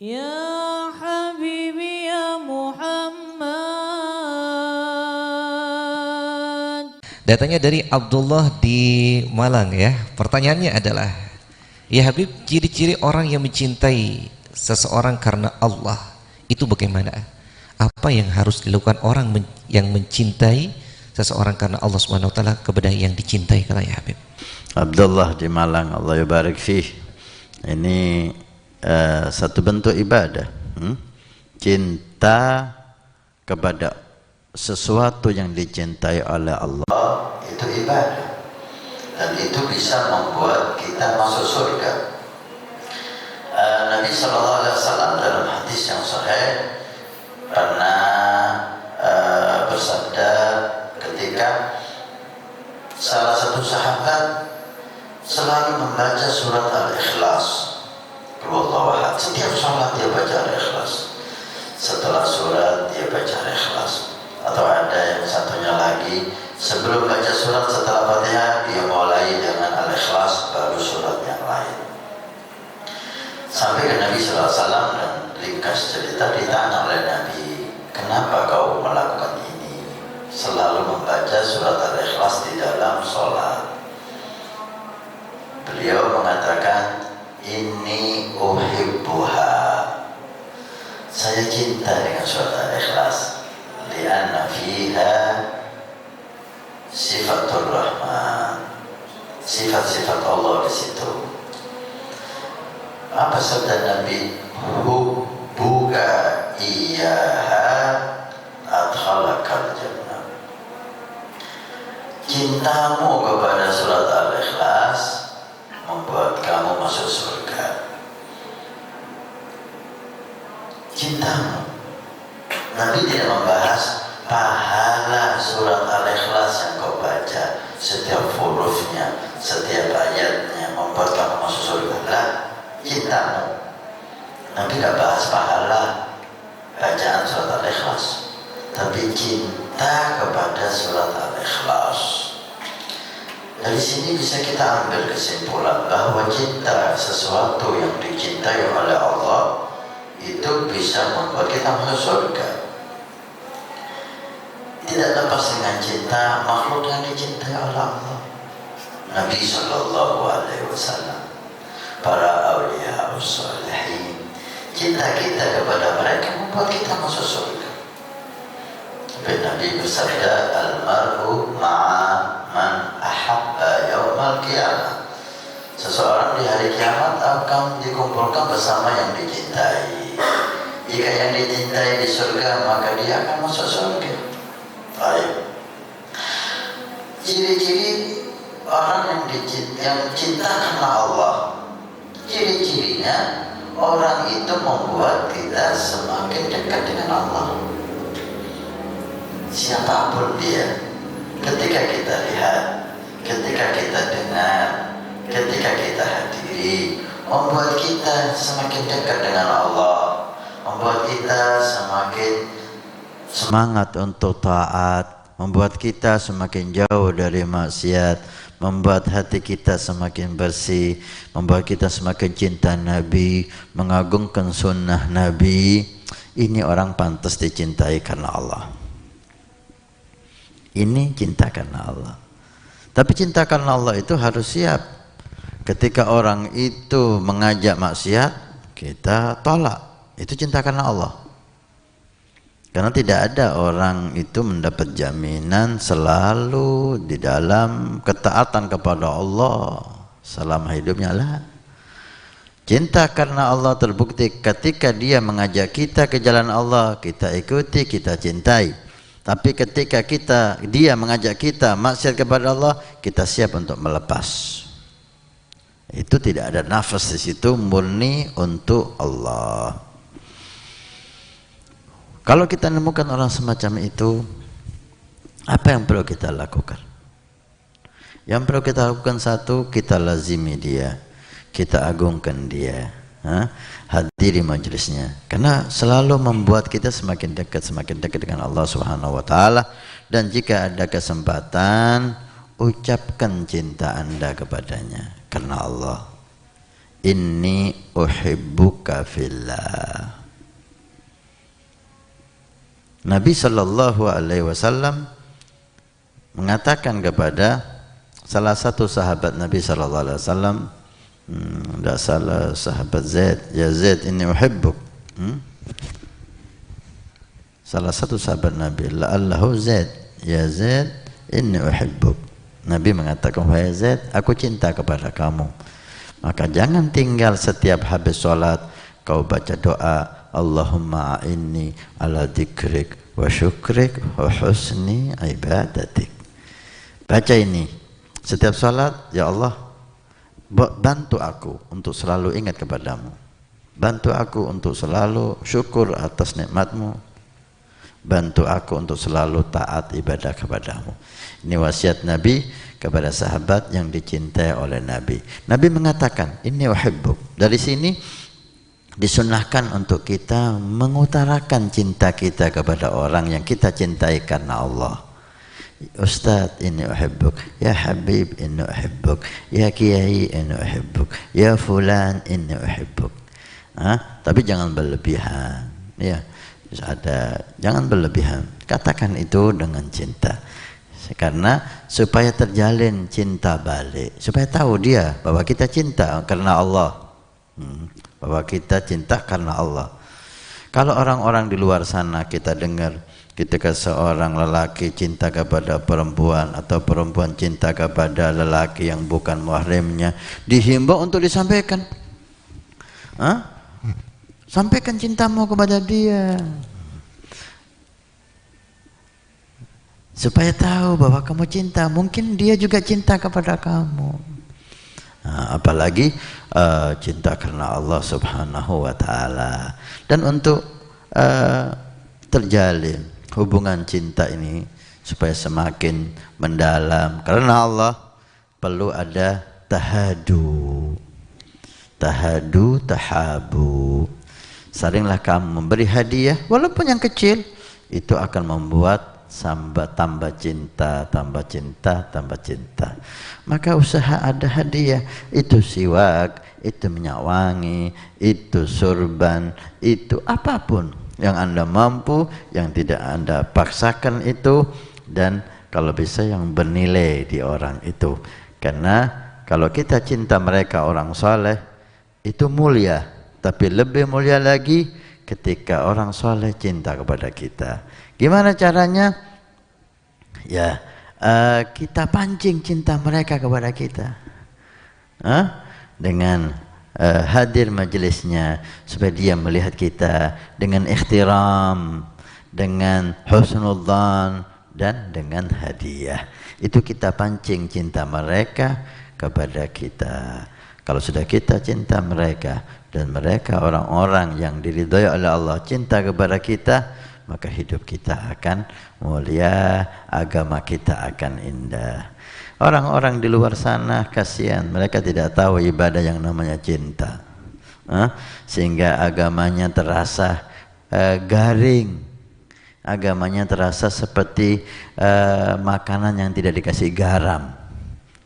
Ya Habibi ya Muhammad. Datanya dari Abdullah di Malang ya. Pertanyaannya adalah, ya Habib, ciri-ciri orang yang mencintai seseorang karena Allah itu bagaimana? Apa yang harus dilakukan orang yang mencintai seseorang karena Allah Subhanahu wa taala kepada yang dicintai, kata ya Habib? Abdullah di Malang, Allah yubarik fih. Ini satu bentuk ibadah. Cinta kepada sesuatu yang dicintai oleh Allah itu ibadah, dan itu bisa membuat kita masuk surga. Nabi SAW dalam hadis yang sahih pernah bersabda ketika salah satu sahabat selalu membaca surat Al-Ikhlas. Setiap sholat dia baca Al-Ikhlas, setelah surat dia baca Al-Ikhlas, atau ada yang satunya lagi sebelum baca surat setelah Fatihah dia mulai dengan Al-Ikhlas baru surat yang lain. Sampai ke Nabi SAW dan ringkas cerita ditanya oleh Nabi, kenapa kau melakukan ini, selalu membaca surat Al-Ikhlas di dalam sholat? Beliau mengatakan, ini uhibbuha, saya cinta dengan surat Al-Ikhlas, lianna fiha sifatur rahman, sifat-sifat Allah di situ. Apa sabda Nabi? Hubbuka iyyaha adkhalakal jannah. Cintamu kepada surat Al-Ikhlas membuat kamu masuk surga. Cintamu. Nabi tidak membahas pahala surat Al-Ikhlas yang kau baca, setiap hurufnya, setiap ayatnya membuat kamu masuk surga. Lah, cintamu. Nabi tidak bahas pahala bacaan surat Al-Ikhlas, tapi cinta kepada surat Al-Ikhlas. Dari sini bisa kita ambil kesimpulan bahwa cinta sesuatu yang dicintai oleh Allah itu bisa membuat kita masuk surga. Tidak lepas dengan cinta makhluk yang dicintai oleh Allah. Nabi SAW, para awliya ussalihin, cinta kita kepada mereka membuat kita masuk surga. Nabi bersabda, al-mar'u ma'a man ahabba yawmal qiyamah. Seseorang di hari kiamat akan dikumpulkan bersama yang dicintai. Jika yang dicintai di surga, maka dia akan masuk surga. Baik. Ciri-ciri orang yang cinta karena Allah, ciri-cirinya orang itu membuat kita semakin dekat dengan Allah. Siapapun dia, ketika kita lihat, ketika kita dengar, ketika kita hadiri, membuat kita semakin dekat dengan Allah, membuat kita semakin semangat untuk taat, membuat kita semakin jauh dari maksiat, membuat hati kita semakin bersih, membuat kita semakin cinta Nabi, mengagungkan sunnah Nabi. Ini orang pantas dicintai karena Allah. Ini cinta karena Allah. Tapi cinta karena Allah itu harus siap. Ketika orang itu mengajak maksiat, kita tolak. Itu cinta karena Allah. Karena tidak ada orang itu mendapat jaminan selalu di dalam ketaatan kepada Allah selama hidupnya lah. Cinta karena Allah terbukti ketika dia mengajak kita ke jalan Allah, kita ikuti, kita cintai. Tapi ketika dia mengajak kita maksiat kepada Allah, kita siap untuk melepas. Itu tidak ada nafas di situ, murni untuk Allah. Kalau kita menemukan orang semacam itu, apa yang perlu kita lakukan? Yang perlu kita lakukan satu, kita lazimi dia, kita agungkan dia, hadiri majelisnya, karena selalu membuat kita semakin dekat dengan Allah Subhanahu wa taala. Dan jika ada kesempatan, ucapkan cinta Anda kepadanya karena Allah. inni uhibbuka fillah. Nabi sallallahu alaihi wasallam mengatakan kepada salah satu sahabat Nabi sallallahu alaihi wasallam, tidak salah, sahabat Zaid, ya Zaid inni uhibbuk. Salah satu sahabat Nabi, la'allahu Zaid, ya Zaid inni uhibbuk. Nabi mengatakan, wahai Zaid, aku cinta kepada kamu. Maka jangan tinggal setiap habis sholat kau baca doa, Allahumma a'inni ala dzikrik wa syukrik wa husni ibadatik. Baca ini setiap sholat, ya Allah, bantu aku untuk selalu ingat kepadamu, bantu aku untuk selalu syukur atas nikmatmu, bantu aku untuk selalu taat ibadah kepadamu. Ini wasiat Nabi kepada sahabat yang dicintai oleh Nabi. Nabi mengatakan, inni uhibbuk. Dari sini disunnahkan untuk kita mengutarakan cinta kita kepada orang yang kita cintai karena Allah. Ustaz, inni uhibbuk. Ya Habib, inni uhibbuk. Ya Kiai, inni uhibbuk. Ya Fulan, inni uhibbuk. Tapi jangan berlebihan. Ya, jangan berlebihan. Katakan itu dengan cinta. Karena supaya terjalin cinta balik, supaya tahu dia bahwa kita cinta karena Allah, bahwa kita cinta karena Allah. Kalau orang-orang di luar sana kita dengar ketika seorang lelaki cinta kepada perempuan atau perempuan cinta kepada lelaki yang bukan mahramnya, dihimbau untuk disampaikan, sampaikan cintamu kepada dia, supaya tahu bahwa kamu cinta. Mungkin dia juga cinta kepada kamu. Apalagi cinta karena Allah subhanahu wa ta'ala. Dan untuk terjalin hubungan cinta ini supaya semakin mendalam karena Allah, perlu ada tahadu, tahabu. Salinglah kamu memberi hadiah walaupun yang kecil, itu akan membuat tambah cinta. Maka usaha ada hadiah, itu siwak, itu minyak wangi, itu surban, itu apapun yang Anda mampu, yang tidak Anda paksakan itu, dan kalau bisa yang bernilai di orang itu. Karena kalau kita cinta mereka orang soleh, itu mulia, tapi lebih mulia lagi ketika orang soleh cinta kepada kita. Gimana caranya? Ya, kita pancing cinta mereka kepada kita, dengan hadir majelisnya, supaya dia melihat kita dengan ikhtiram, dengan husnudzan, dan dengan hadiah. Itu kita pancing cinta mereka kepada kita. Kalau sudah kita cinta mereka dan mereka orang-orang yang diridhai oleh Allah cinta kepada kita, maka hidup kita akan mulia, agama kita akan indah. Orang-orang di luar sana kasihan, mereka tidak tahu ibadah yang namanya cinta, sehingga agamanya terasa garing, agamanya terasa seperti makanan yang tidak dikasih garam,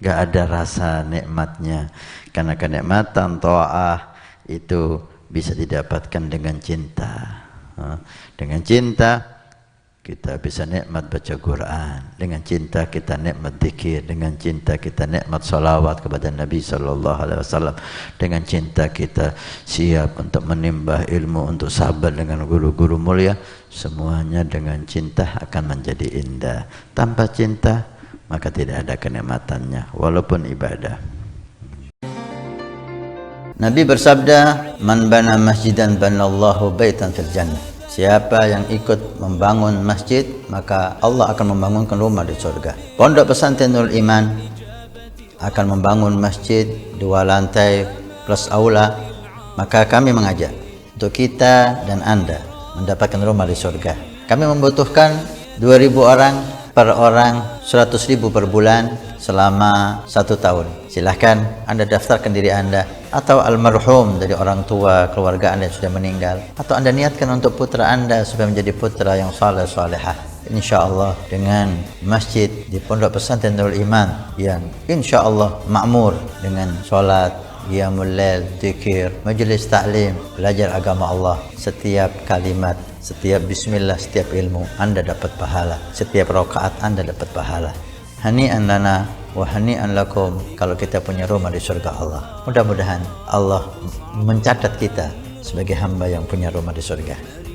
gak ada rasa nikmatnya. Karena kenikmatan ta'ah itu bisa didapatkan dengan cinta. Dengan cinta kita bisa nikmat baca Quran, dengan cinta kita nikmat zikir, dengan cinta kita nikmat salawat kepada Nabi sallallahu alaihi wasallam, dengan cinta kita siap untuk menimba ilmu, untuk sabar dengan guru-guru mulia. Semuanya dengan cinta akan menjadi indah. Tanpa cinta maka tidak ada kenikmatannya walaupun ibadah. Nabi bersabda, man bana masjidan banallahu baitan fil jannah. Siapa yang ikut membangun masjid, maka Allah akan membangunkan rumah di surga. Pondok Pesantren Nurul Iman akan membangun masjid 2 lantai plus aula. Maka kami mengajak untuk kita dan Anda mendapatkan rumah di surga. Kami membutuhkan 2.000 orang, per orang 100.000 per bulan selama 1 tahun. Silahkan Anda daftarkan diri Anda, atau almarhum dari orang tua keluarga Anda yang sudah meninggal, atau Anda niatkan untuk putra Anda supaya menjadi putra yang saleh salehah. Insyaallah dengan masjid di Pondok Pesantren Nurul Iman yang insyaallah makmur dengan sholat, qiyamul lail, zikir, majlis taklim, belajar agama Allah. Setiap kalimat, setiap bismillah, setiap ilmu Anda dapat pahala. Setiap rakaat Anda dapat pahala. Hani'an lana wa hani'an lakum kalau kita punya rumah di surga Allah. Mudah-mudahan Allah mencatat kita sebagai hamba yang punya rumah di surga.